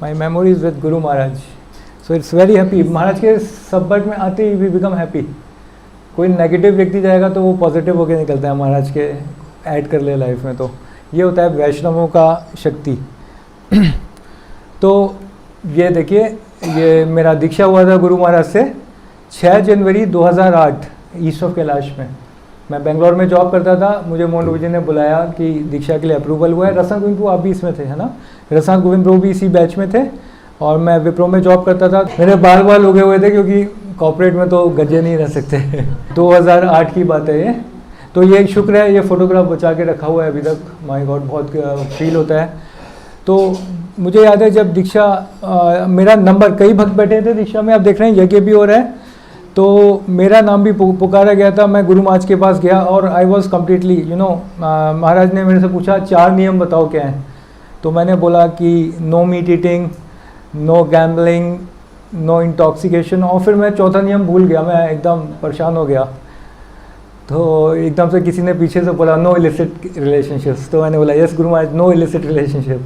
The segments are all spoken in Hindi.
My memories with Guru Maharaj. So it's very happy. Maharaj के संपर्क में आते ही वी बिकम हैप्पी. कोई नेगेटिव व्यक्ति जाएगा तो वो पॉजिटिव होकर निकलता है महाराज के ऐड कर ले लाइफ में. तो ये होता है वैष्णवों का शक्ति. तो ये देखिए, ये मेरा दीक्षा हुआ था गुरु महाराज से 6 जनवरी 2008 ईस्ट ऑफ कैलाश में. मैं बेंगलोर में जॉब करता था. मुझे मोहन प्रभु जी ने बुलाया कि दीक्षा के लिए अप्रूवल हुआ है. रसना गोविंद प्रभु आप भी इसमें थे, है ना? रसना गोविंद प्रभु भी इसी बैच में थे और मैं विप्रो में जॉब करता था. मेरे बाल उगे हुए थे क्योंकि कॉर्पोरेट में तो गज्जे नहीं रह सकते. 2008 की बात है ये. तो ये शुक्र है, ये फोटोग्राफ बचा के रखा हुआ है अभी तक. माय गॉड, बहुत फील होता है. तो मुझे याद है जब दीक्षा मेरा नंबर, कई भक्त बैठे थे दीक्षा में, आप देख रहे हैं यज्ञ भी हो रहा है, तो मेरा नाम भी पुकारा गया था. मैं गुरु महाराज के पास गया और आई वॉज कम्प्लीटली महाराज ने मेरे से पूछा 4 नियम बताओ क्या हैं. तो मैंने बोला कि no meat eating, no gambling, no intoxication. और फिर मैं चौथा नियम भूल गया. मैं एकदम परेशान हो गया. तो एकदम से किसी ने पीछे से बोला नो इलिसिट रिलेशनशिप्स. तो मैंने बोला yes Guru Maharaj, no illicit relationship.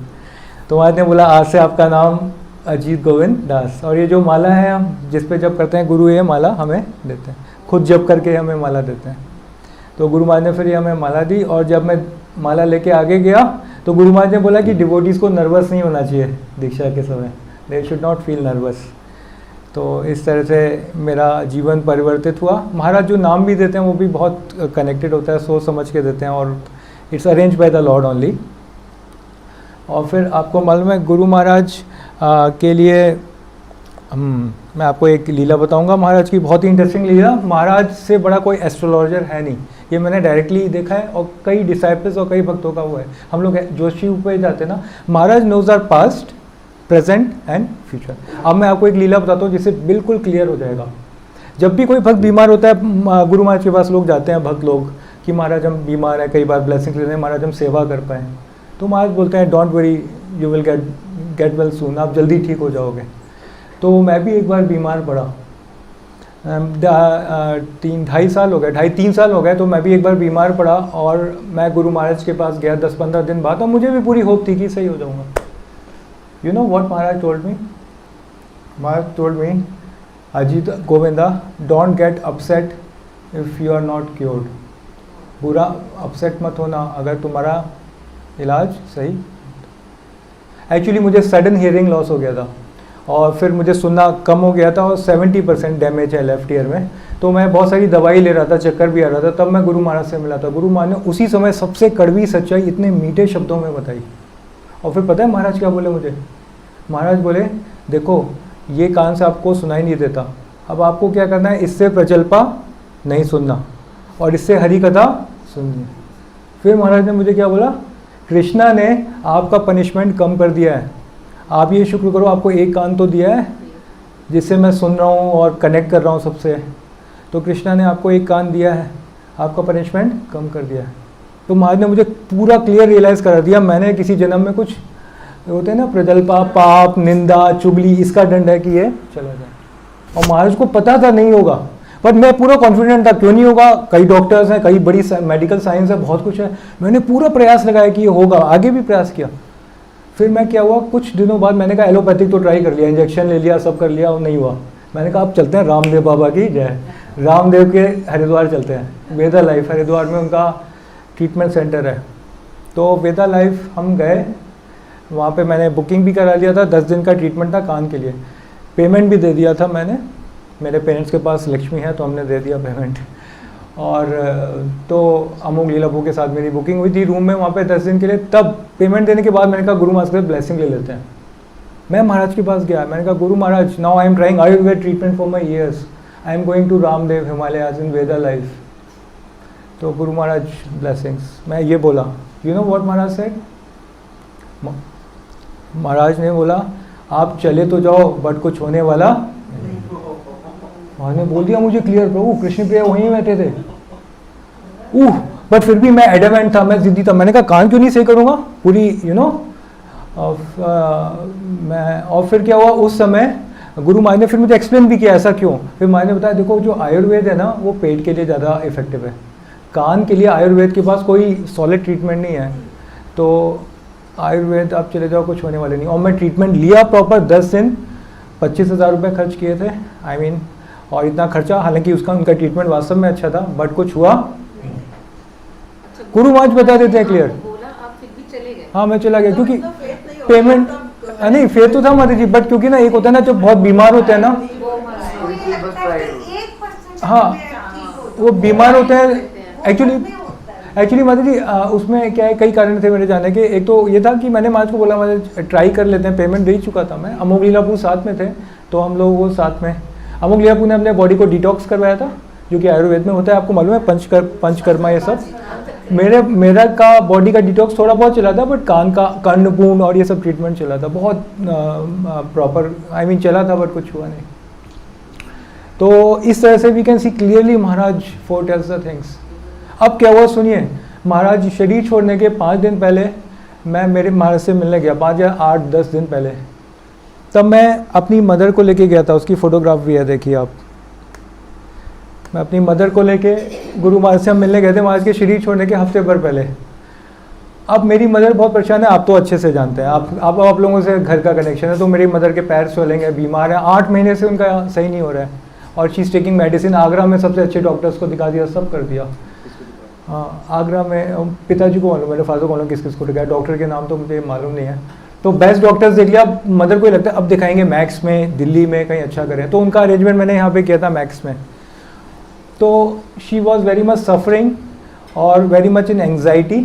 तो महाराज ने बोला आज से आपका नाम अजीत गोविंद दास. और ये जो माला है हम जिस पे जप करते हैं, गुरु ये माला हमें देते हैं, खुद जप करके हमें माला देते हैं. तो गुरु महाराज ने फिर ये हमें माला दी. और जब मैं माला लेके आगे गया तो गुरु महाराज ने बोला कि डिवोटीज़ को नर्वस नहीं होना चाहिए दीक्षा के समय. They should not feel nervous. तो इस तरह से मेरा जीवन परिवर्तित हुआ. महाराज जो नाम भी देते हैं वो भी बहुत कनेक्टेड होता है, सोच समझ के देते हैं और it's arrange by the Lord only. और फिर आपको मालूम है गुरु महाराज के लिए मैं आपको एक लीला बताऊंगा महाराज की, बहुत ही इंटरेस्टिंग लीला. महाराज से बड़ा कोई एस्ट्रोलॉजर है नहीं, ये मैंने डायरेक्टली देखा है. और कई डिसाइपल्स और कई भक्तों का वो है. हम लोग जोशी पे जाते हैं ना. Maharaj knows our past, present and future. अब मैं आपको एक लीला बताता हूँ जिससे बिल्कुल क्लियर हो जाएगा. जब भी कोई भक्त बीमार होता है, गुरु महाराज के पास लोग जाते हैं भक्त लोग कि महाराज हम बीमार हैं, कई बार ब्लेसिंग लेते हैं, महाराज हम सेवा कर पाएँ. तो महाराज बोलते हैं don't worry, you will get well soon, आप जल्दी ठीक हो जाओगे. तो मैं भी एक बार बीमार पड़ा. 3 साल हो गए, 2.5-3 साल हो गए. तो मैं भी एक बार बीमार पड़ा और मैं गुरु महाराज के पास गया 10-15 दिन बाद. और मुझे भी पूरी होप थी कि सही हो जाऊंगा. You know what Maharaj told me? Maharaj told me, Ajit Govinda, don't get upset if you are not cured. बुरा अपसेट मत होना अगर तुम्हारा इलाज सही. एक्चुअली मुझे सडन हियरिंग लॉस हो गया था और फिर मुझे सुनना कम हो गया था और 70% डैमेज है लेफ्ट ईयर में. तो मैं बहुत सारी दवाई ले रहा था, चक्कर भी आ रहा था. तब मैं गुरु महाराज से मिला था. गुरु महाराज ने उसी समय सबसे कड़वी सच्चाई इतने मीठे शब्दों में बताई. और फिर पता है महाराज क्या बोले मुझे? महाराज बोले देखो ये कान से आपको सुनाई नहीं देता, अब आपको क्या करना है, इससे प्रजल्पा नहीं सुनना और इससे हरि कथा सुननी. फिर महाराज ने मुझे क्या बोला? कृष्णा ने आपका पनिशमेंट कम कर दिया है. आप ये शुक्र करो आपको एक कान तो दिया है जिससे मैं सुन रहा हूँ और कनेक्ट कर रहा हूँ सबसे. तो कृष्णा ने आपको एक कान दिया है, आपका पनिशमेंट कम कर दिया है. तो महाराज ने मुझे पूरा क्लियर रियलाइज़ करा दिया मैंने किसी जन्म में कुछ होते हैं ना प्रजल्पा, पाप, निंदा, चुगली, इसका दंड है कि ये चला जाए. और महाराज को पता था नहीं होगा, बट मैं पूरा कॉन्फिडेंट था. क्यों नहीं होगा? कई डॉक्टर्स हैं, कई बड़ी मेडिकल साइंस है, बहुत कुछ है. मैंने पूरा प्रयास लगाया कि ये होगा, आगे भी प्रयास किया. फिर मैं क्या हुआ, कुछ दिनों बाद मैंने कहा एलोपैथिक तो ट्राई कर लिया, इंजेक्शन ले लिया, सब कर लिया और नहीं हुआ. मैंने कहा अब चलते हैं रामदेव बाबा की जय. रामदेव के हरिद्वार चलते हैं. वेदा लाइफ हरिद्वार में उनका ट्रीटमेंट सेंटर है. तो वेदा लाइफ हम गए. वहाँ पे मैंने बुकिंग भी करा लिया था. 10 दिन का ट्रीटमेंट था कान के लिए. पेमेंट भी दे दिया था मैंने. मेरे पेरेंट्स के पास लक्ष्मी है तो हमने दे दिया पेमेंट. और तो अमोघ लीलापू के साथ मेरी बुकिंग हुई थी रूम में वहाँ पे 10 दिन के लिए. तब पेमेंट देने के बाद मैंने कहा गुरु महाराज से ब्लेसिंग ले लेते हैं. मैं महाराज के पास गया. मैंने कहा Guru Maharaj now I am trying Ayurveda treatment for my ears. I am going to Ramdev Himalayas in Veda life. तो गुरु महाराज ब्लेसिंग्स. मैं ये बोला, you know what Maharaj said? Maharaj ने बोला आप चले तो जाओ बट कुछ होने वाला. महाराज ने बोल दिया मुझे क्लियर, प्रभु कृष्ण प्रिया वहीं बैठे थे. बट फिर भी मैं एडमेंट था, मैं जिद्दी था. मैंने कहा कान क्यों नहीं सही करूँगा पूरी मैं. और फिर क्या हुआ उस समय गुरु महाराज ने फिर मुझे एक्सप्लेन भी किया ऐसा क्यों. फिर महाराज ने बताया देखो जो आयुर्वेद है ना वो पेट के लिए ज़्यादा इफेक्टिव है. कान के लिए आयुर्वेद के पास कोई सॉलिड ट्रीटमेंट नहीं है. तो आयुर्वेद आप चले जाओ, कुछ होने वाले नहीं। और मैं ट्रीटमेंट लिया प्रॉपर 10 दिन, 25,000 रुपये खर्च किए थे, आई मीन और इतना खर्चा, हालांकि उसका उनका ट्रीटमेंट वास्तव में अच्छा था, बट कुछ हुआ। गुरु महाराज बता देते हैं क्लियर। हाँ मैं चला गया, क्योंकि पेमेंट नहीं फेयर तो था माता जी, बट क्योंकि ना एक होता है ना जब बहुत बीमार होते हैं ना, हाँ वो बीमार होते हैं एक्चुअली माता जी उसमें क्या है, कई कारण थे मेरे जाने के। एक तो ये था कि मैंने महाराज को बोला मुझे ट्राई कर लेते हैं, पेमेंट दे चुका था मैं, अमोघ लीलापुर साथ में थे, तो हम लोग वो साथ में, अमोघ लीलापुर ने अपने बॉडी को डिटॉक्स करवाया था, जो कि आयुर्वेद में होता है, आपको मालूम है, पंचकर्मा ये सब। मेरा का बॉडी का डिटॉक्स थोड़ा बहुत चला था, बट कर्णपूर्ण और ये सब ट्रीटमेंट चला था, बहुत प्रॉपर आई मीन चला था, बट कुछ हुआ नहीं। तो इस तरह से we can see clearly Maharaj foretells the things. अब क्या हुआ सुनिए, महाराज शरीर छोड़ने के 5 दिन पहले मैं मेरे महाराज से मिलने गया, 5 या 8-10 दिन पहले। तब मैं अपनी मदर को लेके गया था, उसकी फ़ोटोग्राफ भी है, देखिए आप। मैं अपनी मदर को लेके गुरु महाराज से हम मिलने गए थे, महाराज के शरीर छोड़ने के हफ्ते भर पहले। अब मेरी मदर बहुत परेशान है, आप तो अच्छे से जानते हैं, आप लोगों से घर का कनेक्शन है, तो मेरी मदर के पैर स्वेलिंग है, बीमार है, 8 महीने से उनका सही नहीं हो रहा है, और she is taking medicine. Agra में सबसे अच्छे डॉक्टर्स को दिखा दिया, सब कर दिया। हाँ आगरा में पिताजी को मालूम, मेरे फादर को मालूम किस किस को दिखाया, डॉक्टर के नाम तो मुझे मालूम नहीं है, तो बेस्ट डॉक्टर्स देख लिया। मदर को ही लगता है अब दिखाएंगे मैक्स में, दिल्ली में कहीं अच्छा करें, तो उनका अरेंजमेंट मैंने यहाँ पे किया था मैक्स में। तो she was very much suffering और very much in anxiety,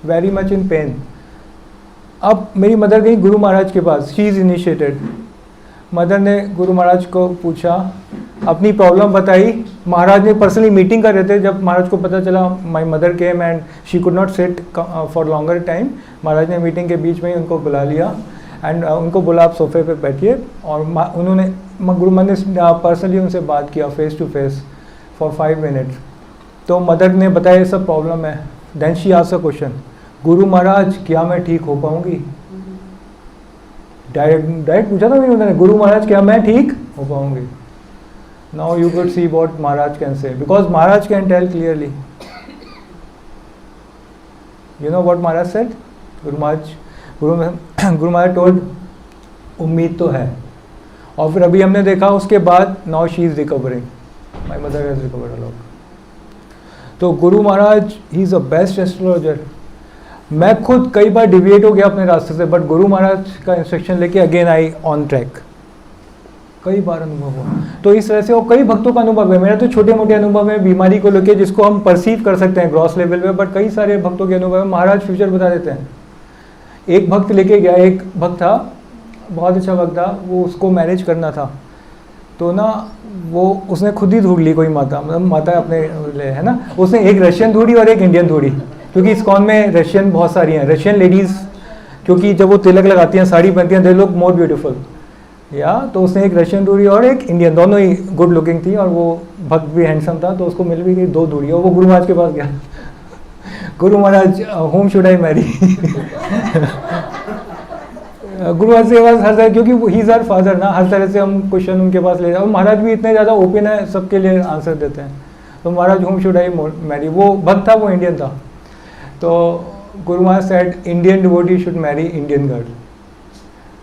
very much in pain. अब मेरी मदर गई गुरु महाराज के पास, शी इज़ इनिशिएटेड। मदर ने गुरु महाराज को पूछा, अपनी प्रॉब्लम बताई। महाराज ने पर्सनली मीटिंग कर रहे थे, जब महाराज को पता चला my mother came and she could not sit for longer time, Maharaj ने मीटिंग के बीच में ही उनको बुला लिया एंड उनको बोला आप सोफे पे बैठिए, और उन्होंने गुरु महाराज ने पर्सनली उनसे बात किया face to face for 5 minutes. तो मदर ने बताया ये सब प्रॉब्लम है। Then she asked a question, guru Maharaj क्या मैं ठीक हो पाऊंगी? डायरेक्ट पूछा था मेरी मदर ने, गुरु महाराज क्या मैं ठीक हो पाऊंगी? Now you could see what Maharaj can say, because Maharaj can tell clearly. You know what Maharaj said? Guru Maharaj told, उम्मीद तो है। और फिर अभी हमने देखा उसके बाद now she is recovering. My mother has recovered a lot. तो गुरु महाराज he is the best astrologer. मैं खुद कई बार डिविएट हो गया अपने रास्ते से, बट गुरु महाराज का इंस्ट्रक्शन लेके अगेन आई ऑन ट्रैक। कई बार अनुभव हुआ, तो इस तरह से और कई भक्तों का अनुभव है। मेरा तो छोटे मोटे अनुभव है बीमारी को लेकर, जिसको हम परसीव कर सकते हैं ग्रॉस लेवल पे, बट कई सारे भक्तों के अनुभव है, महाराज फ्यूचर बता देते हैं। एक भक्त लेके गया, एक भक्त था, बहुत अच्छा भक्त था, वो उसको मैनेज करना था, तो ना वो उसने खुद ही ढूंढ ली कोई माता, मतलब माता अपने ले है ना, उसने एक रशियन ढूंढी और एक इंडियन ढूंढी, क्योंकि इस्कॉन में रशियन बहुत सारी हैं, रशियन लेडीज़, क्योंकि जब वो तिलक लगाती हैं, साड़ी पहनती हैं, दे लुक मोर ब्यूटीफुल या, तो उसने एक रशियन ढूंढी और एक इंडियन, दोनों ही गुड लुकिंग थी, और वो भक्त भी हैंडसम था, तो उसको मिल भी गई, 2 ढूंढी, और वो गुरु महाराज के पास गया। Guru Maharaj whom should I Mary? गुरु महाराज के पास हर तरह, क्योंकि ही इज़ आवर फादर ना, हर तरह से हम क्वेश्चन उनके पास ले जाओ। महाराज भी इतने ज़्यादा ओपन है, सबके लिए आंसर देते हैं। तो Maharaj whom should I marry, वो भक्त था, वो इंडियन था, तो Guru Maharaj said Indian devotee should marry Indian girl.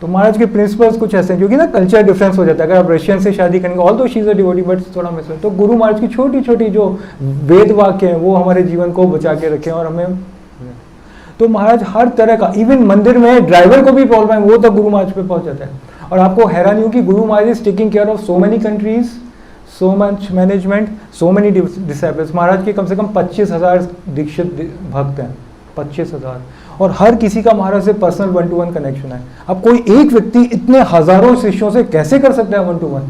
तो महाराज के प्रिंसिपल्स कुछ ऐसे हैं, क्योंकि ना कल्चर डिफरेंस हो जाता है, अगर आप रशियन से शादी करेंगे, ऑल दो she is a devotee, but थोड़ा मिस। तो गुरु महाराज की छोटी छोटी जो वेद वाक्य हैं, वो हमारे जीवन को बचा के रखें, और हमें, तो महाराज हर तरह का, इवन मंदिर में ड्राइवर को भी प्रॉब्लम है, वो तक गुरु महाराज पे पहुंच जाता है। और आपको हैरानी हो कि Guru Maharaj is taking care of so many countries, so much management, so many disciples. Maharaj के कम से कम 25,000 दीक्षित भक्त हैं, 25,000, और हर किसी का महाराज से पर्सनल 1-to-1 कनेक्शन है। अब कोई एक व्यक्ति इतने हजारों शिष्यों से कैसे कर सकता है 1-to-1?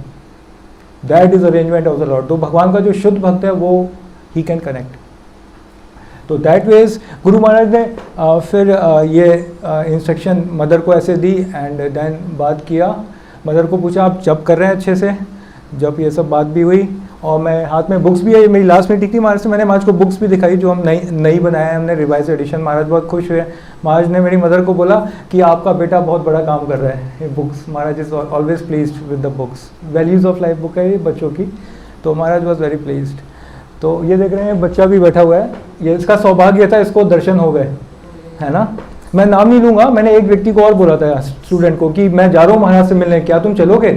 That is arrangement of the Lord. तो भगवान का जो शुद्ध भक्त है वो ही कैन कनेक्ट। तो दैट वेज गुरु महाराज ने फिर ये इंस्ट्रक्शन मदर को ऐसे दी, एंड देन बात किया, मदर को पूछा आप जब कर रहे हैं अच्छे से, जब ये सब बात भी हुई, और मैं हाथ में बुक्स भी है, मेरी लास्ट मीटिंग थी महाराज से, मैंने महाराज को बुक्स भी दिखाई जो हम नई बनाए हैं हमने, रिवाइज एडिशन। महाराज बहुत खुश हुए। महाराज ने मेरी मदर को बोला कि आपका बेटा बहुत बड़ा काम कर रहा है, ये books, Maharaj is always pleased with the books. Values of life book है ये बच्चों की, तो महाराज वॉज वेरी प्लीज्ड। तो ये देख रहे हैं बच्चा भी बैठा हुआ है, ये इसका सौभाग्य था, इसको दर्शन हो गए, है ना। मैं नाम नहीं लूँगा, मैंने एक व्यक्ति को और बोला था स्टूडेंट को कि मैं जा रहा हूँ महाराज से मिलने, क्या तुम चलोगे?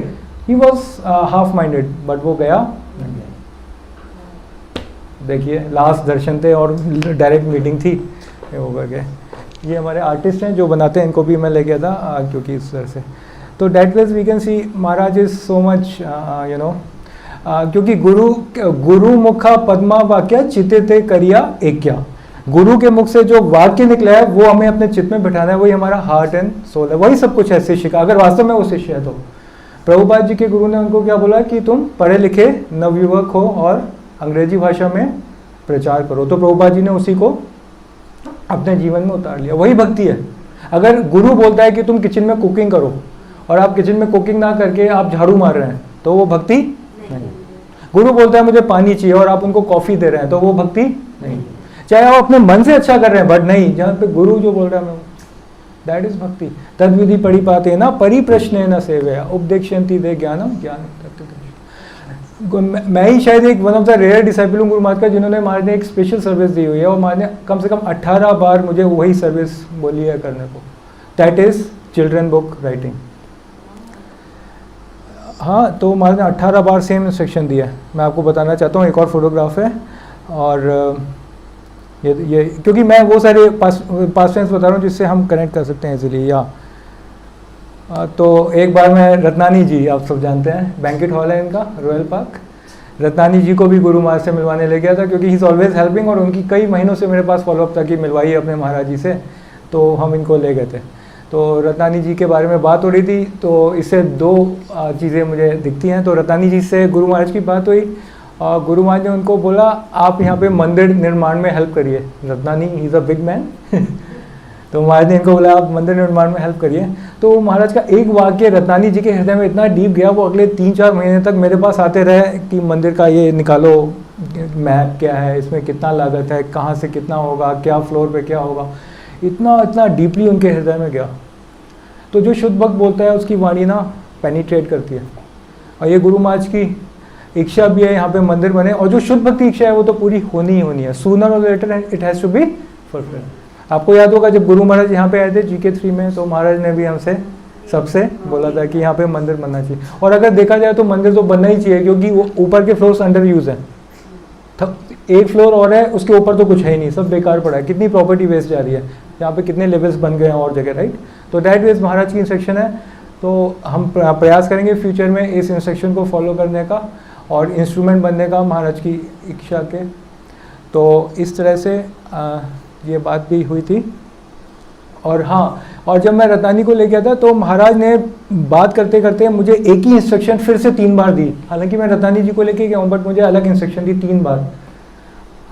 He was half minded, but वो गया नहीं। देखिए लास्ट दर्शन थे और डायरेक्ट मीटिंग थी, ये हो गया। ये हमारे आर्टिस्ट हैं जो बनाते हैं, इनको भी मैं ले गया था क्योंकि इस तरह से। तो that way we can see Maharaj is so much you know, क्योंकि गुरु मुखा पद्मा वाक्य चित्ते करिया एक्या, गुरु के मुख से जो वाक्य निकला है वो हमें अपने चित्त में बिठाना है, वही हमारा हार्ट एंड सोल है, वही सब कुछ है शिष्य का, अगर वास्तव में वो शिष्य है तो। प्रभुपाद जी के गुरु ने उनको क्या बोला कि तुम पढ़े लिखे नवयुवक हो और अंग्रेजी भाषा में प्रचार करो, तो प्रभुपाद जी ने उसी को अपने जीवन में उतार लिया, वही भक्ति है। अगर गुरु बोलता है कि तुम किचन में कुकिंग करो और आप किचन में कुकिंग ना करके आप झाड़ू मार रहे हैं तो वो भक्ति नहीं। गुरु बोलता है मुझे पानी चाहिए और आप उनको कॉफी दे रहे हैं तो वो भक्ति नहीं। चाहे आप अपने मन से अच्छा कर रहे हैं बट नहीं, जहाँ पे गुरु जो बोल रहा है दैट इज भक्ति। तद विधि पढ़ी पाते ना परिप्रश्न न सेवया उपदेक्षन्ति दे ज्ञानम ज्ञान। मैं ही शायद एक one of the rare disciple हूँ गुरु महाराज का जिन्होंने महाराज ने एक स्पेशल सर्विस दी हुई है और महाराज ने कम से कम 18 बार मुझे वही सर्विस बोली है करने को, that is children book writing. हाँ, तो महाराज ने 18 बार सेम इंस्ट्रक्शन दिया है। मैं आपको बताना चाहता हूँ, एक और फोटोग्राफ है और ये क्योंकि मैं वो सारे पास फ्रेंड्स बता रहा हूँ जिससे हम कनेक्ट कर सकते हैं इजीली। या तो एक बार मैं रत्नानी जी, आप सब जानते हैं बैंकेट हॉल है इनका रॉयल पार्क, रत्नानी जी को भी गुरु महाराज से मिलवाने ले गया था क्योंकि ही इज़ ऑलवेज हेल्पिंग और उनकी कई महीनों से मेरे पास फॉलोअप था कि मिलवाइए अपने महाराज जी से, तो हम इनको ले गए थे। तो रत्नानी जी के बारे में बात हो रही थी, तो इससे दो चीज़ें मुझे दिखती हैं। तो रत्नानी जी से गुरु महाराज की बात हुई और गुरु महाराज ने उनको बोला आप यहाँ पे मंदिर निर्माण में हेल्प करिए। Ratnani he is a big man तो महाराज ने इनको बोला आप मंदिर निर्माण में हेल्प करिए। तो महाराज का एक वाक्य रत्नानी जी के हृदय में इतना डीप गया, वो अगले 3-4 महीने तक मेरे पास आते रहे कि मंदिर का ये निकालो, मैप क्या है, इसमें कितना लागत है, कहाँ से कितना होगा, क्या फ्लोर पे क्या होगा, इतना डीपली उनके हृदय में गया। तो जो शुद्ध भक्त बोलता है उसकी वाणी ना पेनिट्रेट करती है और ये गुरु महाराज की इच्छा भी है यहाँ पे मंदिर बने, और जो शुद्ध भक्ति इच्छा है वो तो पूरी होनी ही होनी है, sooner or later it has to be fulfilled. आपको याद होगा जब गुरु महाराज यहाँ पे आए थे GK 3 में, तो महाराज ने भी हमसे सबसे बोला था कि यहाँ पे मंदिर बनना चाहिए। और अगर देखा जाए तो मंदिर तो बनना ही चाहिए क्योंकि वो ऊपर के फ्लोर्स अंडर यूज है, एक फ्लोर और है उसके ऊपर तो कुछ है ही नहीं, सब बेकार पड़ा है, कितनी प्रॉपर्टी वेस्ट जा रही है, यहाँ पे कितने लेवल्स बन गए हैं और जगह, राइट। तो दैट वेज महाराज की इंस्ट्रक्शन है, तो हम प्रयास करेंगे फ्यूचर में इस इंस्ट्रक्शन को फॉलो करने का और इंस्ट्रूमेंट बनने का महाराज की इच्छा के। तो इस तरह से ये बात भी हुई थी। और हाँ, और जब मैं रत्नानी को ले गया था तो महाराज ने बात करते करते मुझे एक ही इंस्ट्रक्शन फिर से 3 बार दी। हालांकि मैं रत्नानी जी को लेके गया हूँ बट मुझे अलग इंस्ट्रक्शन दी 3 बार।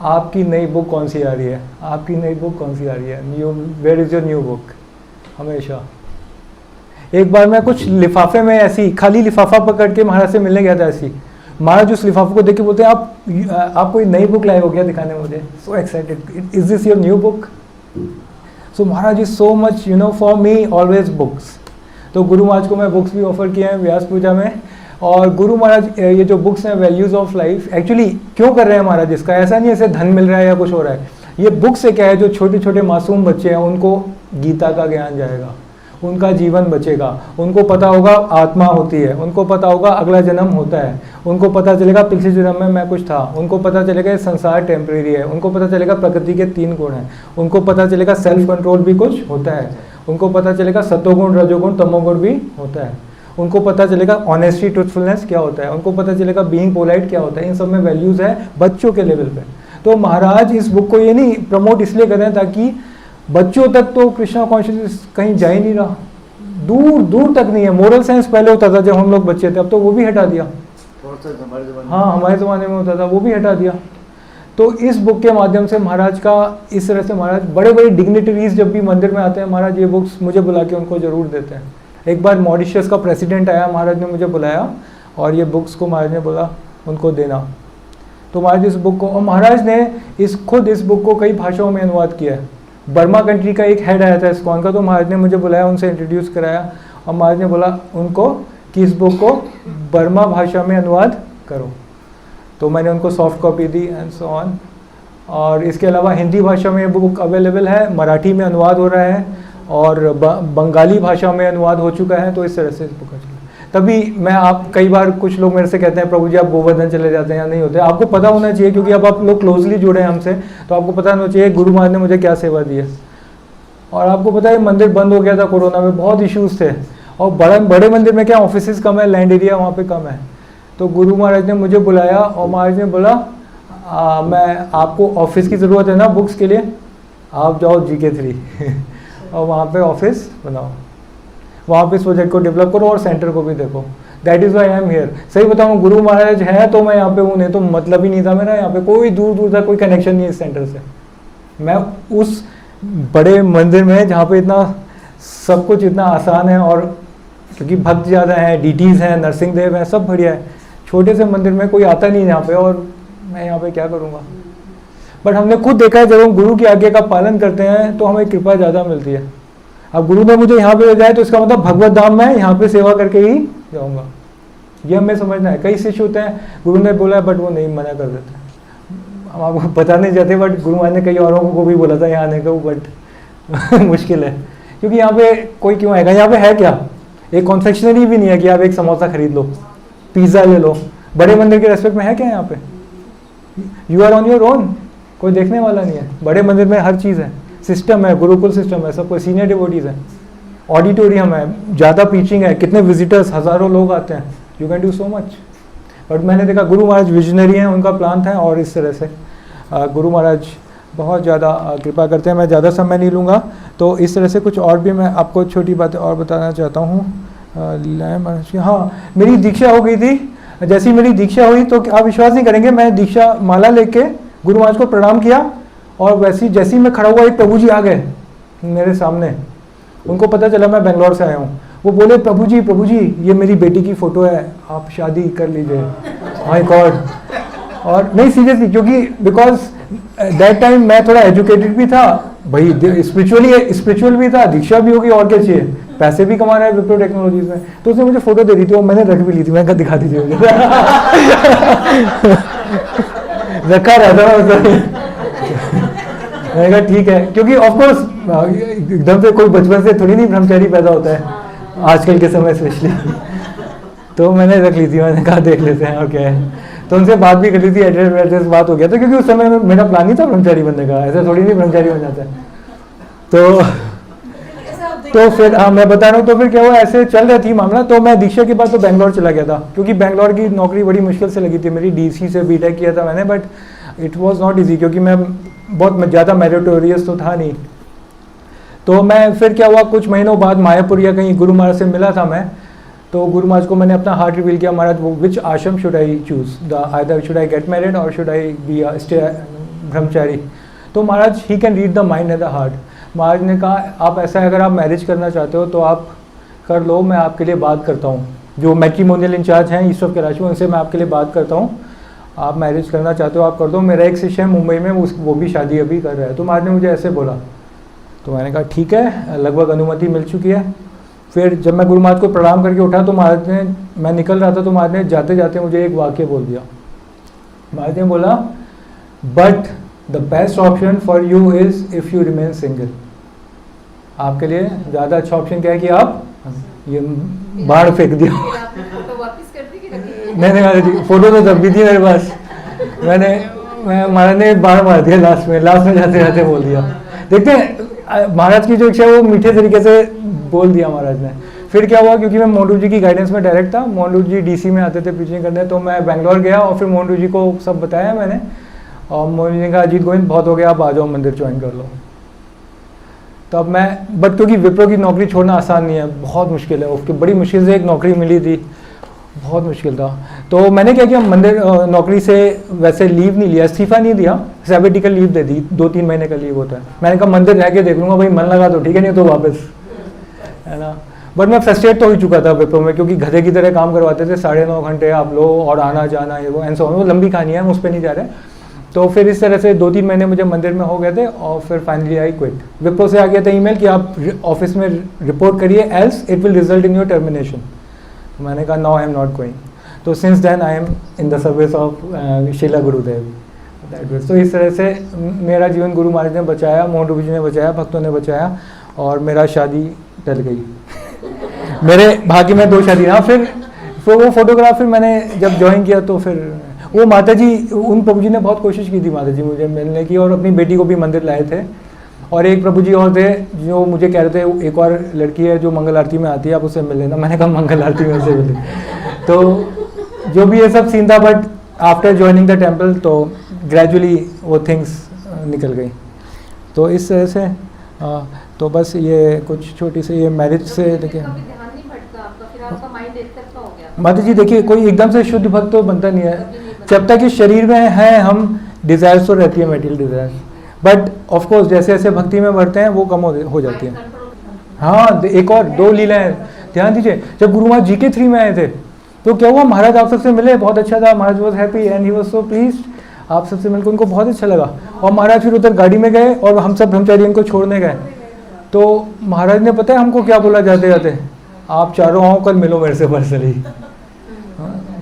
आपकी नई बुक कौन सी आ रही है, आपकी नई बुक कौन सी आ रही है, new, where is your new book. हमेशा एक बार मैं कुछ लिफाफे में ऐसी खाली लिफाफा पकड़ के महाराज से मिलने गया था, ऐसी महाराज उस लिफाफे को देख के बोलते हैं आप कोई नई बुक लाए हो क्या दिखाने मुझे, so excited, is this your new book. So Maharaj is so much you know for me always books. तो गुरु महाराज को मैं बुक्स भी ऑफर किए हैं व्यास पूजा में। और गुरु महाराज ये जो बुक्स हैं वैल्यूज़ ऑफ लाइफ, एक्चुअली क्यों कर रहे हैं महाराज इसका, ऐसा नहीं ऐसे धन मिल रहा है या कुछ हो रहा है। ये बुक से क्या है, जो छोटे छोटे मासूम बच्चे हैं उनको गीता का ज्ञान जाएगा, उनका जीवन बचेगा, उनको पता होगा आत्मा होती है, उनको पता होगा अगला जन्म होता है, उनको पता चलेगा पिछले जन्म में मैं कुछ था, उनको पता चलेगा ये संसार टेम्परेरी है, उनको पता चलेगा प्रकृति के 3 गुण हैं, उनको पता चलेगा सेल्फ कंट्रोल भी कुछ होता है, उनको पता चलेगा सत्वगुण रजोगुण तमोगुण भी होता है, उनको पता चलेगा ऑनेस्टी ट्रूथफुलनेस क्या होता है, उनको पता चलेगा बीइंग पोलाइट क्या होता है। इन सब में वैल्यूज़ है बच्चों के लेवल पे। तो महाराज इस बुक को ये नहीं प्रमोट इसलिए कर रहे हैं ताकि बच्चों तक तो कृष्णा कॉन्शियसनेस कहीं जा ही नहीं रहा, दूर दूर तक नहीं है। मोरल साइंस पहले होता था जब हम लोग बच्चे थे, अब तो वो भी हटा दिया। हाँ, हमारे ज़माने में होता था, वो भी हटा दिया। तो इस बुक के माध्यम से महाराज का इस तरह से महाराज बड़े बड़े डिग्निटरीज जब भी मंदिर में आते हैं महाराज ये बुक्स मुझे बुला के उनको ज़रूर देते हैं। एक बार मॉरिशस का प्रेसिडेंट आया, महाराज ने मुझे बुलाया और ये बुक्स को महाराज ने बोला उनको देना। तो महाराज इस बुक को, और महाराज ने खुद इस बुक को कई भाषाओं में अनुवाद किया है। बर्मा कंट्री का एक हेड आया था इस्कॉन का, तो महाराज ने मुझे बुलाया, उनसे इंट्रोड्यूस कराया और महाराज ने बोला उनको कि इस बुक को बर्मा भाषा में अनुवाद करो। तो मैंने उनको soft copy the and so on. और इसके अलावा हिंदी भाषा में ये बुक अवेलेबल है, मराठी में अनुवाद हो रहा है और बंगाली भाषा में अनुवाद हो चुका है, तो इस तरह से इस बुक का चला। तभी मैं आप कई बार कुछ लोग मेरे से कहते हैं प्रभु जी आप गोवर्धन चले जाते हैं या नहीं होते, आपको पता होना चाहिए क्योंकि अब आप लोग क्लोजली जुड़े हैं हमसे, तो आपको पता होना चाहिए गुरु महाराज ने मुझे क्या सेवा दी है। और आपको पता है मंदिर बंद हो गया था कोरोना में, बहुत इश्यूज थे, और बड़े मंदिर में क्या ऑफिस कम है, लैंड एरिया वहाँ पे कम है, तो गुरु महाराज ने मुझे बुलाया और महाराज ने बोला मैं आपको ऑफिस की ज़रूरत है ना बुक्स के लिए, आप जाओ GK3 और वहाँ पे ऑफिस बनाओ, वहाँ पे इस प्रोजेक्ट को डेवलप करो और सेंटर को भी देखो। That is why I am here. सही बताऊँ गुरु महाराज है तो मैं यहाँ पे हूँ, नहीं तो मतलब ही नहीं था मेरा यहाँ पे, कोई दूर दूर तक कोई कनेक्शन नहीं है इस सेंटर से। मैं उस बड़े मंदिर में जहाँ पे इतना सब कुछ इतना आसान है, और क्योंकि भक्त ज़्यादा हैं, DTs हैं, नरसिंह देव हैं, सब बढ़िया है, छोटे से मंदिर में कोई आता नहीं यहाँ पे, और मैं यहाँ पे क्या करूँगा। बट हमने खुद देखा है जब हम गुरु की आज्ञा का पालन करते हैं तो हमें कृपा ज़्यादा मिलती है। अब गुरु ने मुझे यहाँ पे ले जाए तो इसका मतलब भगवत धाम में यहाँ पे सेवा करके ही जाऊँगा, ये हमें समझना है। कई शिष्य होते हैं गुरु ने बोला बट वो नहीं, मना कर देते हैं, हम आपको पता नहीं जाते, बट गुरु महाराज ने कई औरों को भी बोला था यहाँ आने को, बट मुश्किल है क्योंकि यहाँ पे कोई क्यों आएगा। यहाँ पे है क्या, एक कॉन्फेक्शनरी भी नहीं है कि आप एक समोसा खरीद लो, पिज़्ज़ा ले लो। बड़े मंदिर के रेस्पेक्ट में है क्या यहाँ पे, you are on your own, कोई देखने वाला नहीं है। बड़े मंदिर में हर चीज़ है, सिस्टम है, गुरुकुल सिस्टम है, सब कोई सीनियर डिवोटीज है, ऑडिटोरियम है, ज़्यादा टीचिंग है, कितने विजिटर्स, हज़ारों लोग आते हैं, you can do so much. But मैंने देखा गुरु महाराज विजनरी हैं, उनका प्लान था, और इस तरह से गुरु महाराज बहुत ज़्यादा कृपा करते हैं। मैं ज़्यादा समय नहीं लूँगा, तो इस तरह से कुछ और भी मैं आपको छोटी बातें और बताना चाहता हूँ। हाँ, मेरी दीक्षा हो गई थी। जैसी मेरी दीक्षा हुई तो आप विश्वास नहीं करेंगे, मैं दीक्षा माला लेके गुरु महाराज को प्रणाम किया, और वैसी जैसे ही मैं खड़ा हुआ एक प्रभु जी आ गए मेरे सामने। उनको पता चला मैं बेंगलोर से आया हूँ। वो बोले प्रभु जी ये मेरी बेटी की फ़ोटो है, आप शादी कर लीजिए। My God. और नहीं सीरियसली, क्योंकि बिकॉज दैट टाइम मैं थोड़ा एजुकेटेड भी था भाई, स्पिरिचुअल भी था, दीक्षा भी होगी, और क्या चाहिए, पैसे भी कमा रहा है विप्रो टेक्नोलॉजीज में। तो उसने मुझे फ़ोटो दे दी थी, वो मैंने रख भी ली थी, मैंने कहा दिखा दीजिए मुझे रखा रहता है। मैंने कहा ठीक है, क्योंकि ऑफकोर्स एकदम से कोई बचपन से थोड़ी नहीं ब्रह्मचारी पैदा होता है आजकल के समय स्पेशली। तो मैंने रख ली थी, मैंने कहा देख लेते हैं और क्या है। तो उनसे बात भी कर ली थी, एड्रेस बात हो गया था, क्योंकि उस समय मेरा प्लान नहीं था ब्रह्मचारी बनने का, ऐसे थोड़ी नहीं ब्रह्मचारी बन जाता है। तो फिर हाँ मैं बता रहा हूँ, तो फिर क्या हुआ, ऐसे चल रही थी मामला। तो मैं दीक्षा के बाद तो बेंगलोर चला गया था, क्योंकि बेंगलोर की नौकरी बड़ी मुश्किल से लगी थी मेरी। DC से BTech किया था मैंने, but it was not easy, क्योंकि मैं बहुत ज़्यादा मेरिटोरियस तो था नहीं। तो मैं फिर क्या हुआ, कुछ महीनों बाद मायापुर या कहीं गुरु महाराज से मिला था मैं। तो गुरु महाराज को मैंने अपना हार्ट रिवील किया, Maharaj which ashram should I choose, either should I get married or should I be stay brahmachari. तो Maharaj he can read the mind and the heart. Maharaj ने कहा आप ऐसा है, अगर आप मैरिज करना चाहते हो तो आप कर लो, मैं आपके लिए बात करता हूँ। जो मैट्रिमोनियल इंचार्ज हैं ईस्ट ऑफ कराची, उनसे मैं आपके लिए बात करता हूँ, आप मैरिज करना चाहते हो आप कर दो। मेरा एक शिष्य है मुंबई में, वो भी शादी अभी कर रहा है। तो महाराज ने मुझे ऐसे बोला, तो मैंने कहा ठीक है, लगभग अनुमति मिल चुकी है। फिर जब मैं गुरु महाराज को प्रणाम करके उठा तो महाराज ने, मैं निकल रहा था तो महाराज ने जाते जाते मुझे एक वाक्य बोल दिया। महाराज ने बोला but the best option for you is if you remain single. आपके लिए ज़्यादा अच्छा ऑप्शन क्या है कि आप ये बाढ़ फेंक दिया। नहीं फोटो तो तब भी थी मेरे पास, महाराज ने बाढ़ मार दिया लास्ट में जाते जाते बोल दिया। देखते हैं महाराज की जो इच्छा है वो मीठे तरीके से बोल दिया महाराज ने। फिर क्या हुआ, क्योंकि मैं मोंडू जी की गाइडेंस में डायरेक्ट था, मोंडू जी DC में आते थे प्रीचिंग करने, तो मैं बेंगलोर गया और फिर मोंडू जी को सब बताया मैंने। और मोंडू जी ने कहा अजीत गोविंद बहुत हो गया, आप आ जाओ मंदिर ज्वाइन कर लो। तब मैं, बट क्योंकि विप्रो की नौकरी छोड़ना आसान नहीं है, बहुत मुश्किल है, उसकी बड़ी मुश्किल से एक नौकरी मिली थी, बहुत मुश्किल था। तो मैंने क्या किया, मंदिर नौकरी से वैसे लीव नहीं लिया, इस्तीफा नहीं दिया, सैबेटिकल लीव दे दी, 2-3 महीने का लीव होता है। मैंने कहा मंदिर रह के देख लूँगा, भाई मन लगा तो ठीक है, नहीं तो वापस, है ना। बट मैं फ्रस्ट्रेट तो हो चुका था विप्रो में, क्योंकि गधे की तरह काम करवाते थे, 9.5 घंटे आप लो और आना जाना ये वो एंड सो ऑन, वो लंबी कहानी है, उस पर नहीं जा रहे। तो फिर इस तरह से 2-3 महीने मुझे मंदिर में हो गए थे, और फिर फाइनली आई क्विट। विप्रो से आ गया था ईमेल कि आप ऑफिस में रिपोर्ट करिए, else it will result in your termination. मैंने कहा no I am not going. तो since then I am in the service of Sheela Gurudev. तो इस तरह से मेरा जीवन गुरु महाराज ने बचाया, मोहन रूपी जी ने बचाया, भक्तों ने बचाया, और मेरा शादी टल गई। मेरे भाग्य में 2 शादी। हाँ, फिर वो फोटोग्राफर मैंने जब ज्वाइन किया तो फिर वो माता जी, उन प्रभु जी ने बहुत कोशिश की थी माता जी मुझे मिलने की, और अपनी बेटी को भी मंदिर लाए थे। और एक प्रभु जी और थे जो मुझे कह रहे थे एक और लड़की है जो मंगल आरती में आती है, आप उससे मिल लेना। मैंने कहा मंगल आरती में उससे मिले। तो जो भी ये सब सीन था, but after joining the temple तो ग्रेजुअली वो थिंग्स निकल गई। तो इस तरह से तो बस ये कुछ छोटी सी ये मैरिज से देखिए माता जी, देखिए कोई एकदम से शुद्ध भक्त तो बनता नहीं है। जब तक इस शरीर में है हम, डिज़ायर्स तो रहती है, material desires, but of course जैसे जैसे भक्ति में बढ़ते हैं वो कम हो जाती है। हाँ, एक और 2 लीलाएं ध्यान दीजिए। जब गुरु महाराज GK3 में आए थे तो क्या हुआ, महाराज आप सबसे मिले, बहुत अच्छा था, Maharaj was happy and he was so pleased, आप सबसे मिलकर उनको बहुत अच्छा लगा। और महाराज फिर उधर गाड़ी में गए और हम सब ब्रह्मचारी उनको छोड़ने गए। तो महाराज ने पता है हमको क्या बोला जाते जाते, आप चारों आओ कल मिलो मेरे से पर्सनली।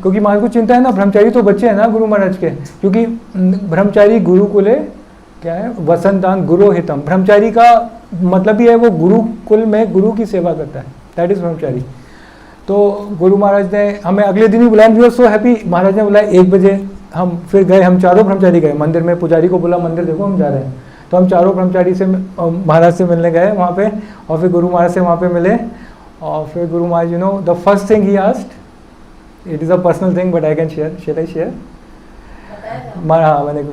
क्योंकि महाराज को चिंता है ना, ब्रह्मचारी तो बच्चे हैं ना गुरु महाराज के, क्योंकि ब्रह्मचारी गुरुकुले क्या है, वसंतान गुरु हितम। ब्रह्मचारी का मतलब ही है वो गुरुकुल में गुरु की सेवा करता है, दैट इज ब्रह्मचारी। तो गुरु महाराज ने हमें अगले दिन ही बुलाया, वी आर सो हैप्पी। महाराज ने बुलाया 1 बजे, हम फिर गए, हम चारों ब्रह्मचारी गए मंदिर में। पुजारी को बोला मंदिर देखो हम जा रहे हैं। तो हम चारों ब्रह्मचारी से महाराज से मिलने गए वहाँ पे, और फिर गुरु महाराज से वहाँ पे मिले। और फिर Guru Maharaj, you know the first thing he asked, it is a personal thing but I can share, shall I share? हाँ, मैंने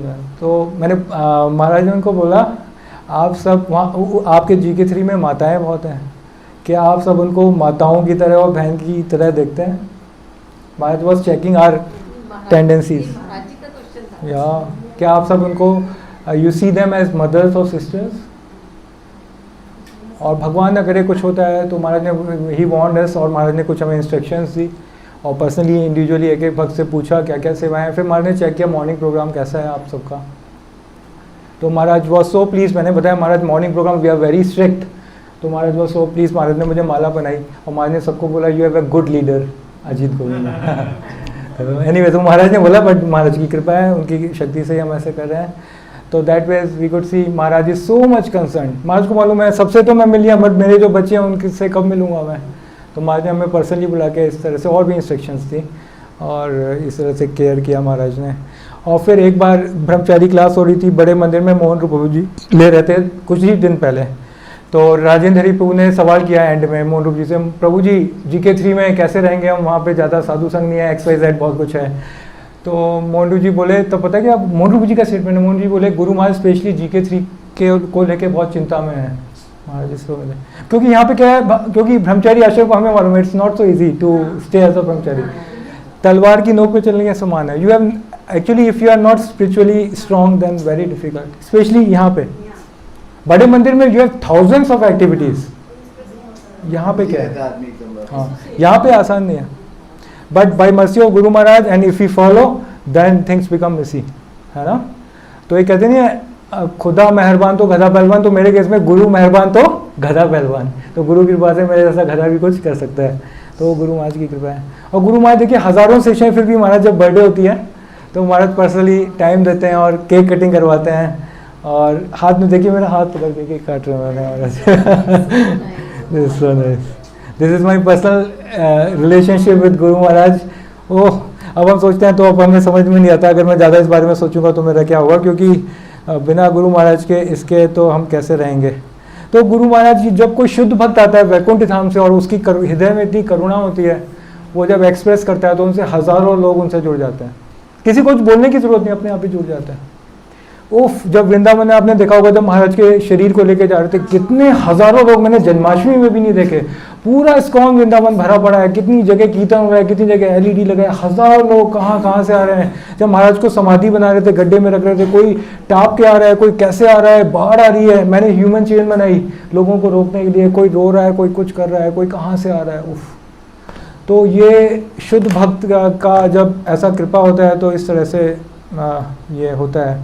तो मैंने महाराज ने उनको बोला, आप सब वहाँ आपके GK3 में माताएं बहुत हैं, क्या आप सब उनको माताओं की तरह और बहन की तरह देखते हैं? Maharaj was checking our tendencies, या क्या आप सब उनको you see them as mothers और सिस्टर्स? और भगवान न करे कुछ होता है तो महाराज ने ही वार्नड अस, और महाराज ने कुछ हमें इंस्ट्रक्शंस दी, और पर्सनली इंडिविजुअली एक एक भक्त से पूछा क्या क्या सेवाएं हैं। फिर महाराज ने चेक किया मॉर्निंग प्रोग्राम कैसा है आप सबका। तो महाराज वॉज सो प्लीज, मैंने बताया Maharaj morning program we are very strict. तो महाराज वॉज सो प्लीज, महाराज ने मुझे माला बनाई, और महाराज ने सबको बोला you have a good leader, Ajit Govind. Anyway, तो महाराज ने बोला, बट महाराज की कृपा है, उनकी शक्ति से ही हम ऐसे कर रहे हैं। तो that ways we could see Maharaj is so much concern. Maharaj को मालूम है सबसे तो मैं मिल लिया, बट मेरे जो बच्चे हैं उनसे कब मिलूंगा मैं। तो महाराज ने हमें पर्सनली बुला के इस तरह से और भी इंस्ट्रक्शंस दी, और इस तरह से केयर किया महाराज ने। और फिर एक बार ब्रह्मचारी क्लास हो रही थी बड़े मंदिर में, मोहन रूप प्रभु जी ले रहे थे कुछ ही दिन पहले। तो राजेंद्र हरि प्रभु ने सवाल किया एंड में मोहन रूप जी से, प्रभु जी GK3 में कैसे रहेंगे हम, वहाँ पे ज़्यादा साधु संग नहीं है, XYZ बहुत कुछ है। तो मोहन रूप जी बोले, तो पता है क्या मोहन रूप जी का स्टेटमेंट है, मोहन जी बोले गुरु महाराज स्पेशली GK3 के को लेके बहुत चिंता में है महाराज इसको मिले, क्योंकि यहाँ पे क्या है, क्योंकि ब्रह्मचारी आश्रम को हमें मालूम है it's not so easy to stay as a brahmachari. तलवार की नोक पे चलने के समान है। You have actually if you are not spiritually strong then very difficult, especially यहाँ पे बड़े मंदिर में you have thousands of activities. यहाँ पे क्या है, हाँ यहाँ पे आसान नहीं है, but by mercy of Guru Maharaj and if you follow then things become easy, है ना। तो ये कहते नहीं है खुदा मेहरबान तो गधा पहलवान, तो मेरे केस में गुरु मेहरबान तो गधा पहलवान। तो गुरु की कृपा से मेरे जैसा गधा भी कुछ कर सकता है, तो गुरु महाराज की कृपा है। और गुरु महाराज देखिए हज़ारों सेशन, फिर भी महाराज जब बर्थडे होती है तो महाराज पर्सनली टाइम देते हैं और केक कटिंग करवाते हैं। और हाथ में देखिए मेरा हाथ पकड़ के केक काट रहे हैं Maharaj. This is my personal relationship with Guru Maharaj. ओह, अब हम सोचते हैं तो अब हमें समझ में नहीं आता, अगर मैं ज़्यादा इस बारे में सोचूंगा तो मेरा क्या होगा, क्योंकि बिना गुरु महाराज के इसके तो हम कैसे रहेंगे। तो गुरु महाराज जी जब कोई शुद्ध भक्त आता है वैकुंठ धाम से और उसकी हृदय में इतनी करुणा होती है, वो जब एक्सप्रेस करता है तो उनसे हज़ारों लोग उनसे जुड़ जाते हैं, किसी को बोलने की जरूरत नहीं, अपने आप ही जुड़ जाता है। उफ, जब वृंदावन में आपने देखा होगा जब महाराज के शरीर को लेके जा रहे थे, कितने हज़ारों लोग मैंने जन्माष्टमी में भी नहीं देखे, पूरा इस्कॉन वृंदावन भरा पड़ा है, कितनी जगह कीर्तन हो रहा है, कितनी जगह LED लगा है, हज़ारों लोग कहाँ कहाँ से आ रहे हैं। जब महाराज को समाधि बना रहे थे, गड्ढे में रख रहे थे, कोई टाप के आ रहा है, कोई कैसे आ रहा है, बाढ़ आ रही है, मैंने ह्यूमन चेन बनाई लोगों को रोकने के लिए, कोई रो रहा है, कोई कुछ कर रहा है, कोई कहाँ से आ रहा है। उफ, तो ये शुद्ध भक्त का जब ऐसा कृपा होता है तो इस तरह से ये होता है।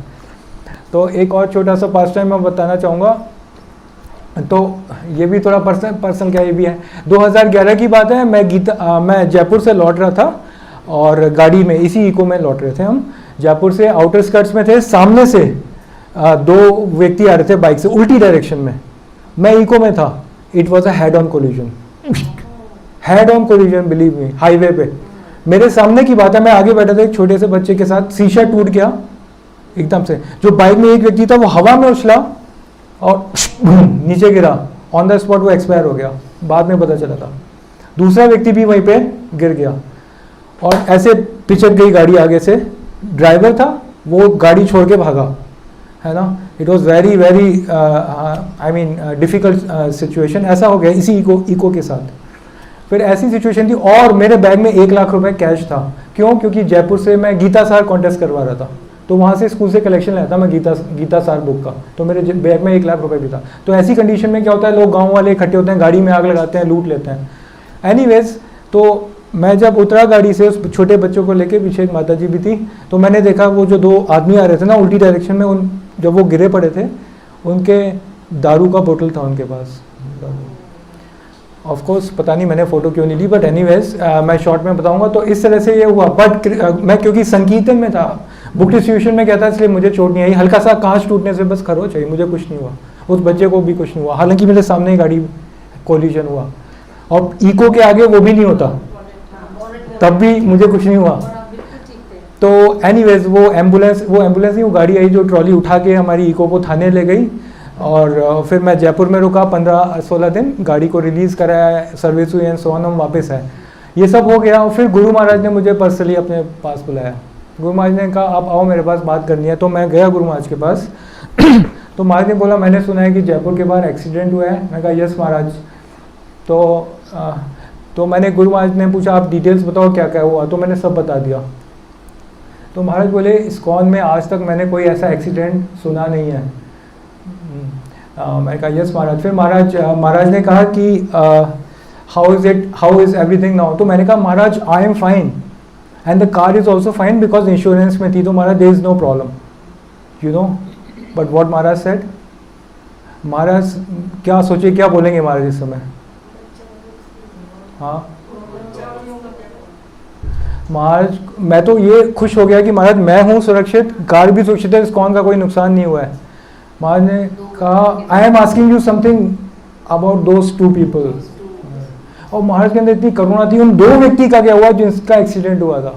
तो एक और छोटा सा पास टाइम मैं बताना चाहूँगा, तो ये भी थोड़ा पर्सनल क्या ये भी है। 2011 की बात है, मैं जयपुर से लौट रहा था और गाड़ी में इसी इको में लौट रहे थे हम, जयपुर से आउटर स्कर्ट्स में थे। सामने से 2 व्यक्ति आ रहे थे बाइक से उल्टी डायरेक्शन में, मैं इको में था, it was a head on collision, head on collision, believe me, highway पे मेरे सामने की बात है, मैं आगे बैठा था एक छोटे से बच्चे के साथ, शीशा टूट गया एकदम से, जो बाइक में एक व्यक्ति था वो हवा में उछला और नीचे गिरा, ऑन द स्पॉट वो एक्सपायर हो गया, बाद में पता चला था। दूसरा व्यक्ति भी वहीं पे गिर गया और ऐसे पिचक गई गाड़ी आगे से, ड्राइवर था वो गाड़ी छोड़ के भागा, है ना। It was very very I mean difficult situation, ऐसा हो गया इसी इको के साथ। फिर ऐसी सिचुएशन थी और मेरे बैग में 1 लाख रुपए कैश था। क्यों? क्योंकि जयपुर से मैं गीता सार कॉन्टेस्ट करवा रहा था, तो वहाँ से स्कूल से कलेक्शन लाया था मैं गीता सार बुक का, तो मेरे बैग में 1 लाख रुपए भी था। तो ऐसी कंडीशन में क्या होता है, लोग गाँव वाले इकट्ठे होते हैं, गाड़ी में आग लगाते हैं, लूट लेते हैं। एनीवेज, तो मैं जब उतरा गाड़ी से, उस छोटे बच्चों को लेके, पीछे एक माता जी भी थी, तो मैंने देखा वो जो 2 आदमी आ रहे थे ना उल्टी डायरेक्शन में, उन जब वो गिरे पड़े थे, उनके दारू का बोतल था उनके पास। ऑफ कोर्स पता नहीं मैंने फ़ोटो क्यों नहीं ली, बट एनीवेज मैं शॉर्ट में बताऊंगा। तो इस तरह से ये हुआ, बट मैं क्योंकि संकीर्तन में था, बुक डिस्ट्रीब्यूशन में क्या था, इसलिए मुझे चोट नहीं आई। हल्का सा कांच टूटने से बस खरोच आई, मुझे कुछ नहीं हुआ, उस बच्चे को भी कुछ नहीं हुआ, हालांकि मेरे सामने ही गाड़ी कोलिजन हुआ, और इको के आगे वो भी नहीं होता, तब भी मुझे कुछ नहीं हुआ। तो एनीवेज वो एम्बुलेंस नहीं, वो गाड़ी आई जो ट्रॉली उठा के हमारी इको को थाने ले गई, और फिर मैं जयपुर में रुका 15-16 दिन, गाड़ी को रिलीज़ कराया, सर्विस हुई एंड सो ऑन, हम वापस आए। ये सब हो गया, और फिर गुरु महाराज ने मुझे पर्सनली अपने पास बुलाया। गुरु महाराज ने कहा आप आओ, मेरे पास बात करनी है। तो मैं गया गुरु महाराज के पास तो महाराज ने बोला मैंने सुना है कि जयपुर के बाहर एक्सीडेंट हुआ है। मैं कहा यस महाराज। तो मैंने, गुरु महाराज ने पूछा आप डिटेल्स बताओ क्या क्या हुआ, तो मैंने सब बता दिया। तो महाराज बोले इस्कॉन में आज तक मैंने कोई ऐसा एक्सीडेंट सुना नहीं है। मैंने कहा यस महाराज। फिर महाराज ने कहा कि हाउ इज़ एवरीथिंग नाउ। तो मैंने कहा Maharaj I am fine and the car is also fine because insurance में थी। तो Maharaj there is no problem, you know. But what Maharaj said, Maharaj क्या सोचे, क्या बोलेंगे महाराज इस समय? हाँ महाराज, मैं तो ये खुश हो गया कि महाराज मैं हूँ सुरक्षित, कार भी सुरक्षित है, इस्कॉन का कोई नुकसान नहीं हुआ है। महाराज ने कहा I am asking you something about those 2 people. और महाराज के अंदर इतनी करुणा थी, उन 2 व्यक्ति का क्या हुआ जिसका एक्सीडेंट हुआ था,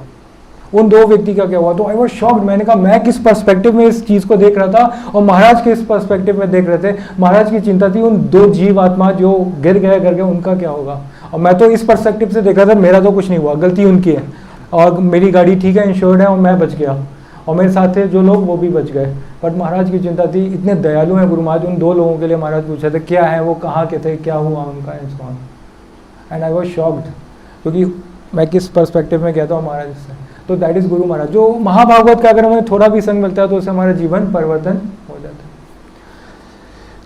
उन 2 व्यक्ति का क्या हुआ। तो आई वॉज शॉक्ड। मैंने कहा मैं किस पर्सपेक्टिव में इस चीज़ को देख रहा था और महाराज किस पर्सपेक्टिव में देख रहे थे। महाराज की चिंता थी उन 2 जीव आत्मा जो गिर गए करके, उनका क्या होगा। और मैं तो इस पर्सपेक्टिव से देख रहा था, मेरा तो कुछ नहीं हुआ, गलती उनकी है, और मेरी गाड़ी ठीक है, इंश्योर्ड है, और मैं बच गया, और मेरे साथ थे जो लोग वो भी बच गए। बट महाराज की चिंता थी, इतने दयालु हैं गुरु महाराज। उन 2 लोगों के लिए महाराज पूछे थे क्या है, वो कहाँ के थे, क्या हुआ उनका, एंड आई वॉज शॉक्ड, क्योंकि मैं किस पर्सपेक्टिव में कहता हूँ महाराज से। तो दैट इज़ गुरु महाराज। जो महाभागवत का अगर हमें थोड़ा भी संग मिलता है तो उससे हमारा जीवन परिवर्तन हो जाता है।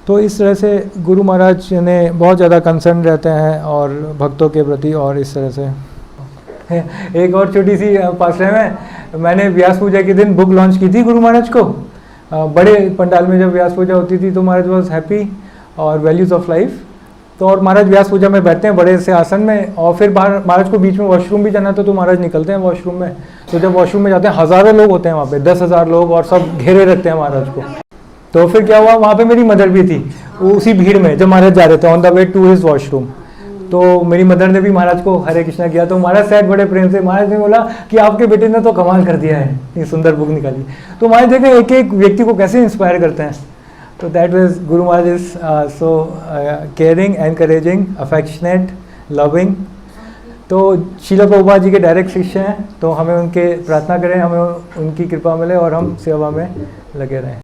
तो इस तरह से गुरु महाराज ने बहुत ज़्यादा कंसर्न रहते हैं और भक्तों के प्रति। और इस तरह से एक और छोटी सी पासरे में, मैंने व्यास पूजा के दिन बुक लॉन्च की थी गुरु महाराज को। बड़े पंडाल में जब व्यास पूजा होती थी तो महाराज वॉज हैप्पी, और वैल्यूज़ ऑफ लाइफ। तो और महाराज व्यास पूजा में बैठते हैं बड़े से आसन में, और फिर बाहर महाराज को बीच में वॉशरूम भी जाना था, तो महाराज निकलते हैं वॉशरूम में। तो जब वॉशरूम में जाते हैं, हज़ारों लोग होते हैं वहाँ पे, 10,000 लोग, और सब घेरे रखते हैं महाराज को। तो फिर क्या हुआ, वहाँ पे मेरी मदर भी थी उसी भीड़ में जब महाराज जा रहे थे on the way to his washroom. तो मेरी मदर ने भी महाराज को हरे कृष्णा किया। तो महाराज सेठ बड़े प्रेम से, महाराज ने बोला कि आपके बेटे ने तो कमाल कर दिया है, इतनी सुंदर बुक निकाली। तो महाराज देखें एक एक व्यक्ति को कैसे इंस्पायर करते हैं। तो that was Guru Maharaj is so caring, encouraging, affectionate, loving. तो शीला प्रभुपाद जी के डायरेक्ट शिष्य हैं, तो हमें उनके प्रार्थना करें, हमें उनकी कृपा मिले और हम सेवा में लगे रहें।